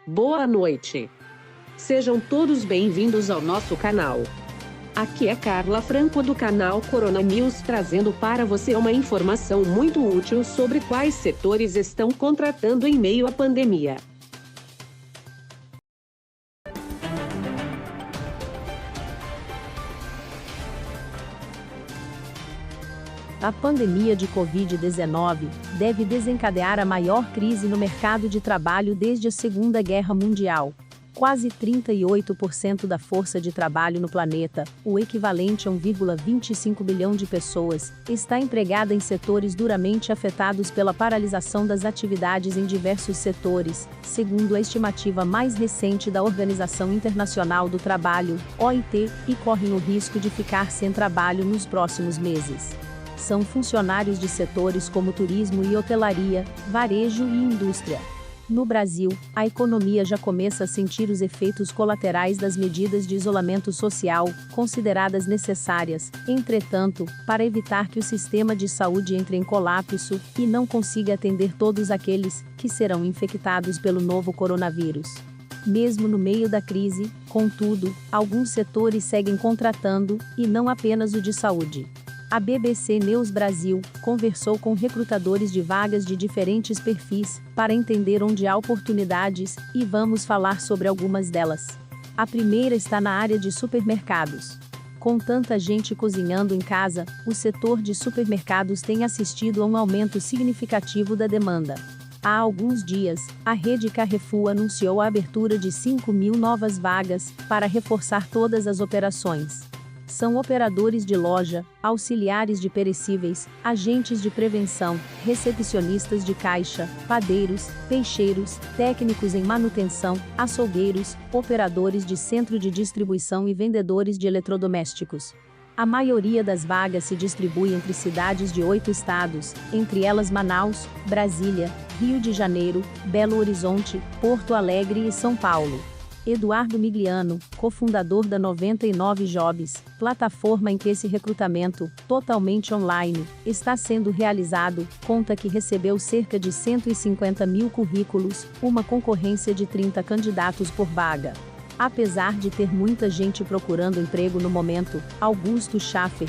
Boa noite. Sejam todos bem-vindos ao nosso canal. Aqui é Carla Franco do canal Corona News trazendo para você uma informação muito útil sobre quais setores estão contratando em meio à pandemia. A pandemia de Covid-19 deve desencadear a maior crise no mercado de trabalho desde a Segunda Guerra Mundial. Quase 38% da força de trabalho no planeta, o equivalente a 1,25 bilhão de pessoas, está empregada em setores duramente afetados pela paralisação das atividades em diversos setores, segundo a estimativa mais recente da Organização Internacional do Trabalho, OIT, e correm o risco de ficar sem trabalho nos próximos meses. São funcionários de setores como turismo e hotelaria, varejo e indústria. No Brasil, a economia já começa a sentir os efeitos colaterais das medidas de isolamento social, consideradas necessárias, entretanto, para evitar que o sistema de saúde entre em colapso e não consiga atender todos aqueles que serão infectados pelo novo coronavírus. Mesmo no meio da crise, contudo, alguns setores seguem contratando, e não apenas o de saúde. A BBC News Brasil conversou com recrutadores de vagas de diferentes perfis, para entender onde há oportunidades, e vamos falar sobre algumas delas. A primeira está na área de supermercados. Com tanta gente cozinhando em casa, o setor de supermercados tem assistido a um aumento significativo da demanda. Há alguns dias, a rede Carrefour anunciou a abertura de 5.000 novas vagas, para reforçar todas as operações. São operadores de loja, auxiliares de perecíveis, agentes de prevenção, recepcionistas de caixa, padeiros, peixeiros, técnicos em manutenção, açougueiros, operadores de centro de distribuição e vendedores de eletrodomésticos. A maioria das vagas se distribui entre cidades de 8 estados, entre elas Manaus, Brasília, Rio de Janeiro, Belo Horizonte, Porto Alegre e São Paulo. Eduardo Migliano, cofundador da 99 Jobs, plataforma em que esse recrutamento, totalmente online, está sendo realizado, conta que recebeu cerca de 150 mil currículos, uma concorrência de 30 candidatos por vaga. Apesar de ter muita gente procurando emprego no momento, Augusto Schaffer,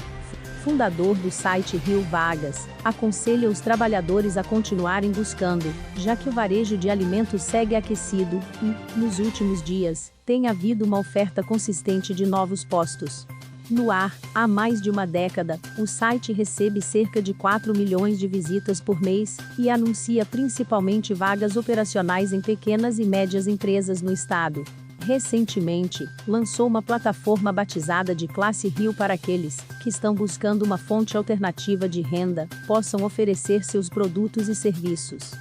fundador do site Rio Vagas, aconselha os trabalhadores a continuarem buscando, já que o varejo de alimentos segue aquecido e, nos últimos dias, tem havido uma oferta consistente de novos postos. No ar, há mais de uma década, o site recebe cerca de 4 milhões de visitas por mês e anuncia principalmente vagas operacionais em pequenas e médias empresas no estado. Recentemente, lançou uma plataforma batizada de Classe Rio para aqueles que estão buscando uma fonte alternativa de renda, possam oferecer seus produtos e serviços.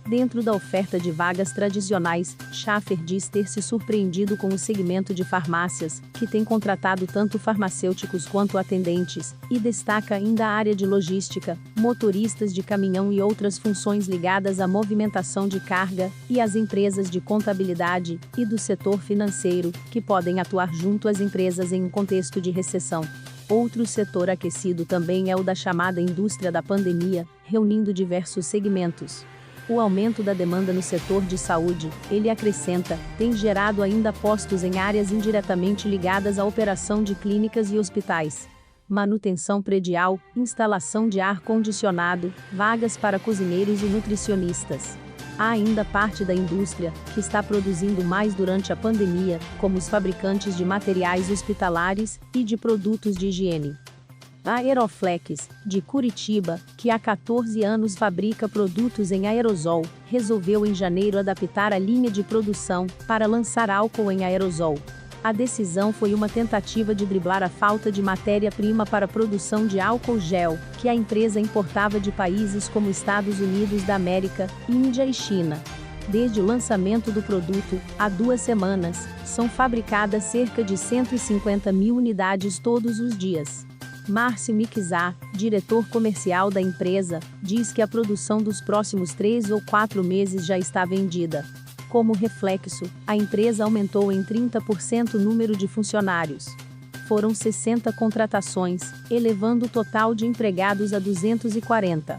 Dentro da oferta de vagas tradicionais, Schaffer diz ter se surpreendido com o segmento de farmácias, que tem contratado tanto farmacêuticos quanto atendentes, e destaca ainda a área de logística, motoristas de caminhão e outras funções ligadas à movimentação de carga, e as empresas de contabilidade e do setor financeiro, que podem atuar junto às empresas em um contexto de recessão. Outro setor aquecido também é o da chamada indústria da pandemia, reunindo diversos segmentos. O aumento da demanda no setor de saúde, ele acrescenta, tem gerado ainda postos em áreas indiretamente ligadas à operação de clínicas e hospitais. Manutenção predial, instalação de ar-condicionado, vagas para cozinheiros e nutricionistas. Há ainda parte da indústria, que está produzindo mais durante a pandemia, como os fabricantes de materiais hospitalares e de produtos de higiene. A Aeroflex, de Curitiba, que há 14 anos fabrica produtos em aerosol, resolveu em janeiro adaptar a linha de produção para lançar álcool em aerosol. A decisão foi uma tentativa de driblar a falta de matéria-prima para a produção de álcool gel, que a empresa importava de países como Estados Unidos da América, Índia e China. Desde o lançamento do produto, há 2 semanas, são fabricadas cerca de 150 mil unidades todos os dias. Márcio Mikzar, diretor comercial da empresa, diz que a produção dos próximos 3 ou 4 meses já está vendida. Como reflexo, a empresa aumentou em 30% o número de funcionários. Foram 60 contratações, elevando o total de empregados a 240.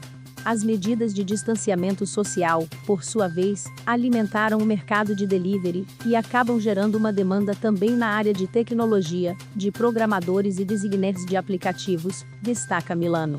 As medidas de distanciamento social, por sua vez, alimentaram o mercado de delivery e acabam gerando uma demanda também na área de tecnologia, de programadores e designers de aplicativos, destaca Milano.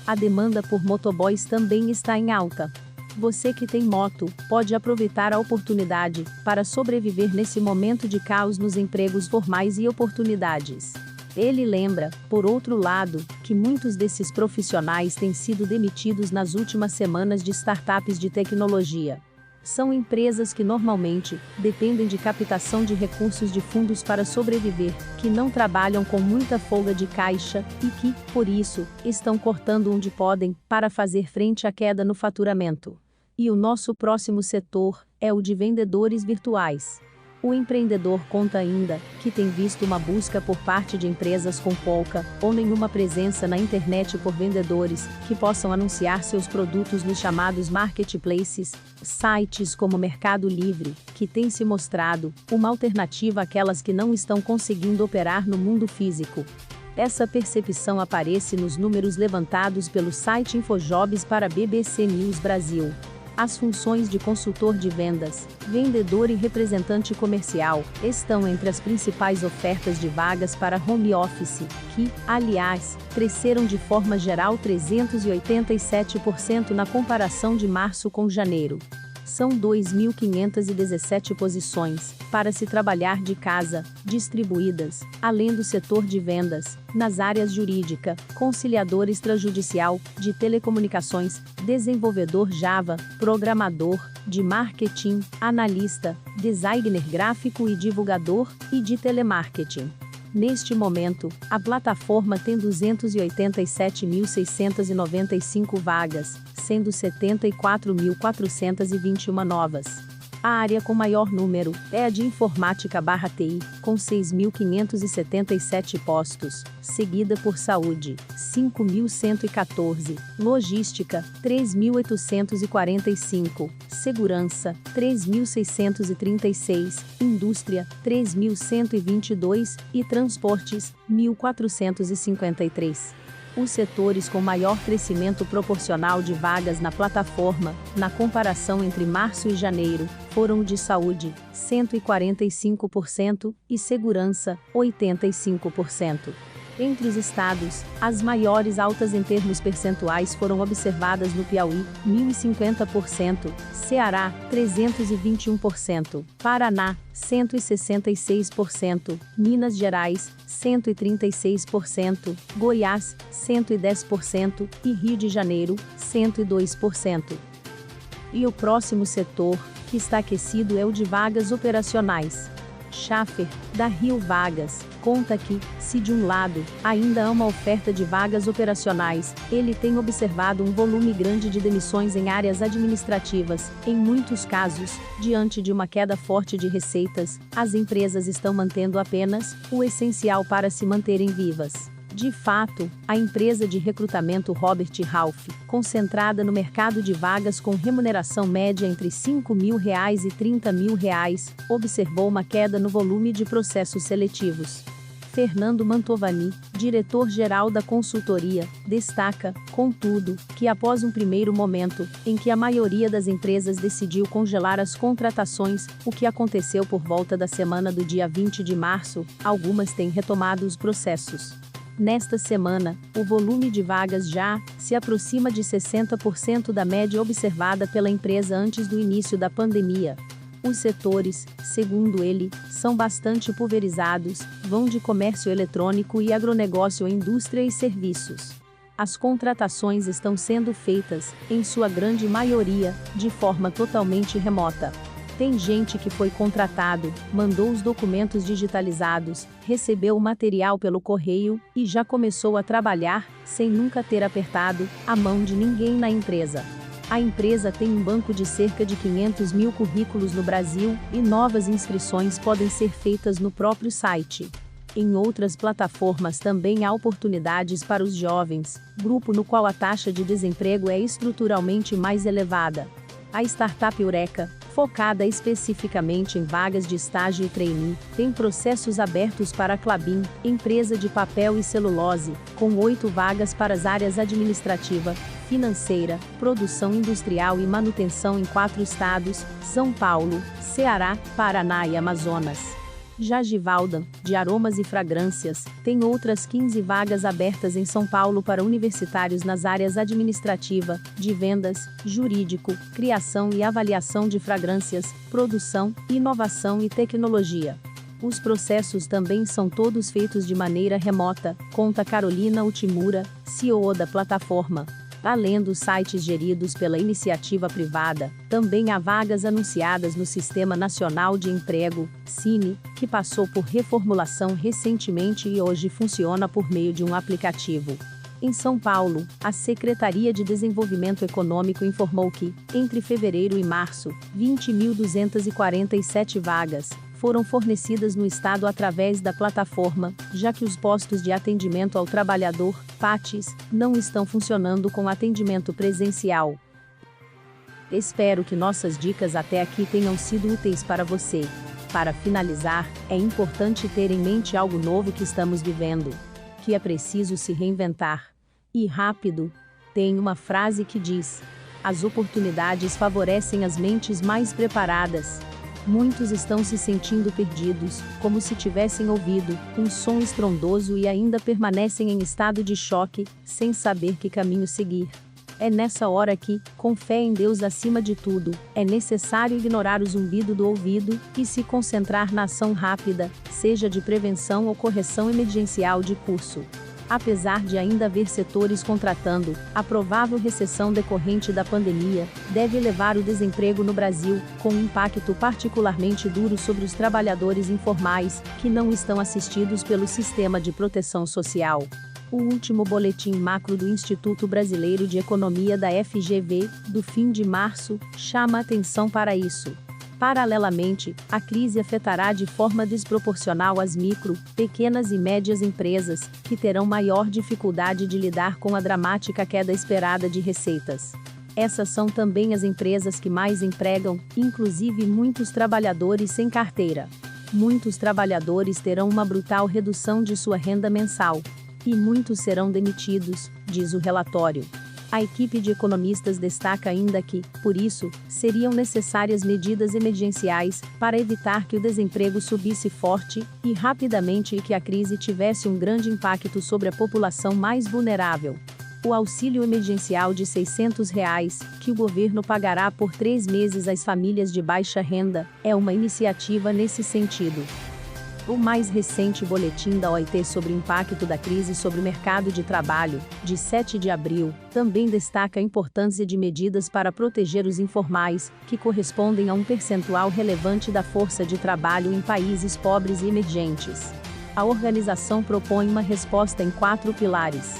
A demanda por motoboys também está em alta. Você que tem moto, pode aproveitar a oportunidade para sobreviver nesse momento de caos nos empregos formais e oportunidades. Ele lembra, por outro lado, que muitos desses profissionais têm sido demitidos nas últimas semanas de startups de tecnologia. São empresas que normalmente dependem de captação de recursos de fundos para sobreviver, que não trabalham com muita folga de caixa e que, por isso, estão cortando onde podem para fazer frente à queda no faturamento. E o nosso próximo setor é o de vendedores virtuais. O empreendedor conta ainda que tem visto uma busca por parte de empresas com pouca ou nenhuma presença na internet por vendedores que possam anunciar seus produtos nos chamados marketplaces, sites como Mercado Livre, que tem se mostrado uma alternativa àquelas que não estão conseguindo operar no mundo físico. Essa percepção aparece nos números levantados pelo site Infojobs para a BBC News Brasil. As funções de consultor de vendas, vendedor e representante comercial estão entre as principais ofertas de vagas para home office, que, aliás, cresceram de forma geral 387% na comparação de março com janeiro. São 2.517 posições para se trabalhar de casa, distribuídas, além do setor de vendas, nas áreas jurídica, conciliador extrajudicial, de telecomunicações, desenvolvedor Java, programador, de marketing, analista, designer gráfico e divulgador, e de telemarketing. Neste momento, a plataforma tem 287.695 vagas, sendo 74.421 novas. A área com maior número é a de Informática/TI, com 6.577 postos, seguida por Saúde, 5.114, Logística, 3.845, Segurança, 3.636, Indústria, 3.122 e Transportes, 1.453. Os setores com maior crescimento proporcional de vagas na plataforma, na comparação entre março e janeiro, foram o de saúde, 145%, e segurança, 85%. Entre os estados, as maiores altas em termos percentuais foram observadas no Piauí, 1.050%, Ceará, 321%, Paraná, 166%, Minas Gerais, 136%, Goiás, 110% e Rio de Janeiro, 102%. E o próximo setor, que está aquecido, é o de vagas operacionais. Schaffer, da Rio Vagas, conta que, se de um lado, ainda há uma oferta de vagas operacionais, ele tem observado um volume grande de demissões em áreas administrativas. Em muitos casos, diante de uma queda forte de receitas, as empresas estão mantendo apenas o essencial para se manterem vivas. De fato, a empresa de recrutamento Robert Half, concentrada no mercado de vagas com remuneração média entre R$ 5.000 e R$ 30.000, observou uma queda no volume de processos seletivos. Fernando Mantovani, diretor-geral da consultoria, destaca, contudo, que após um primeiro momento, em que a maioria das empresas decidiu congelar as contratações, o que aconteceu por volta da semana do dia 20 de março, algumas têm retomado os processos. Nesta semana, o volume de vagas já se aproxima de 60% da média observada pela empresa antes do início da pandemia. Os setores, segundo ele, são bastante pulverizados, vão de comércio eletrônico e agronegócio a indústria e serviços. As contratações estão sendo feitas, em sua grande maioria, de forma totalmente remota. Tem gente que foi contratado, mandou os documentos digitalizados, recebeu o material pelo correio e já começou a trabalhar, sem nunca ter apertado a mão de ninguém na empresa. A empresa tem um banco de cerca de 500 mil currículos no Brasil e novas inscrições podem ser feitas no próprio site. Em outras plataformas também há oportunidades para os jovens, grupo no qual a taxa de desemprego é estruturalmente mais elevada. A startup Eureka, focada especificamente em vagas de estágio e trainee, tem processos abertos para a Klabin, empresa de papel e celulose, com 8 vagas para as áreas administrativa, financeira, produção industrial e manutenção em 4 estados, São Paulo, Ceará, Paraná e Amazonas. Já Givaldan, de aromas e fragrâncias, tem outras 15 vagas abertas em São Paulo para universitários nas áreas administrativa, de vendas, jurídico, criação e avaliação de fragrâncias, produção, inovação e tecnologia. Os processos também são todos feitos de maneira remota, conta Carolina Utimura, CEO da plataforma. Além dos sites geridos pela iniciativa privada, também há vagas anunciadas no Sistema Nacional de Emprego, SINE, que passou por reformulação recentemente e hoje funciona por meio de um aplicativo. Em São Paulo, a Secretaria de Desenvolvimento Econômico informou que, entre fevereiro e março, 20.247 vagas foram fornecidas no estado através da plataforma, já que os postos de atendimento ao trabalhador, PATs, não estão funcionando com atendimento presencial. Espero que nossas dicas até aqui tenham sido úteis para você. Para finalizar, é importante ter em mente algo novo que estamos vivendo, que é preciso se reinventar. E rápido. Tem uma frase que diz: as oportunidades favorecem as mentes mais preparadas. Muitos estão se sentindo perdidos, como se tivessem ouvido um som estrondoso e ainda permanecem em estado de choque, sem saber que caminho seguir. É nessa hora que, com fé em Deus acima de tudo, é necessário ignorar o zumbido do ouvido e se concentrar na ação rápida, seja de prevenção ou correção emergencial de curso. Apesar de ainda haver setores contratando, a provável recessão decorrente da pandemia deve elevar o desemprego no Brasil, com um impacto particularmente duro sobre os trabalhadores informais, que não estão assistidos pelo sistema de proteção social. O último boletim macro do Instituto Brasileiro de Economia da FGV, do fim de março, chama atenção para isso. Paralelamente, a crise afetará de forma desproporcional as micro, pequenas e médias empresas, que terão maior dificuldade de lidar com a dramática queda esperada de receitas. Essas são também as empresas que mais empregam, inclusive muitos trabalhadores sem carteira. Muitos trabalhadores terão uma brutal redução de sua renda mensal. E muitos serão demitidos, diz o relatório. A equipe de economistas destaca ainda que, por isso, seriam necessárias medidas emergenciais para evitar que o desemprego subisse forte e rapidamente e que a crise tivesse um grande impacto sobre a população mais vulnerável. O auxílio emergencial de R$ 600, que o governo pagará por 3 meses às famílias de baixa renda, é uma iniciativa nesse sentido. O mais recente boletim da OIT sobre o impacto da crise sobre o mercado de trabalho, de 7 de abril, também destaca a importância de medidas para proteger os informais, que correspondem a um percentual relevante da força de trabalho em países pobres e emergentes. A organização propõe uma resposta em 4 pilares: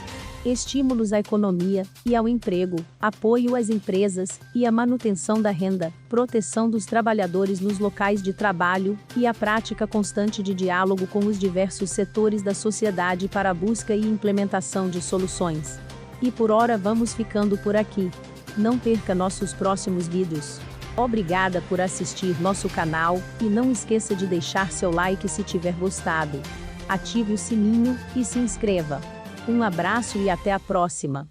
estímulos à economia e ao emprego, apoio às empresas e a manutenção da renda, proteção dos trabalhadores nos locais de trabalho e a prática constante de diálogo com os diversos setores da sociedade para a busca e implementação de soluções. E por hora vamos ficando por aqui. Não perca nossos próximos vídeos. Obrigada por assistir nosso canal e não esqueça de deixar seu like se tiver gostado. Ative o sininho e se inscreva. Um abraço e até a próxima!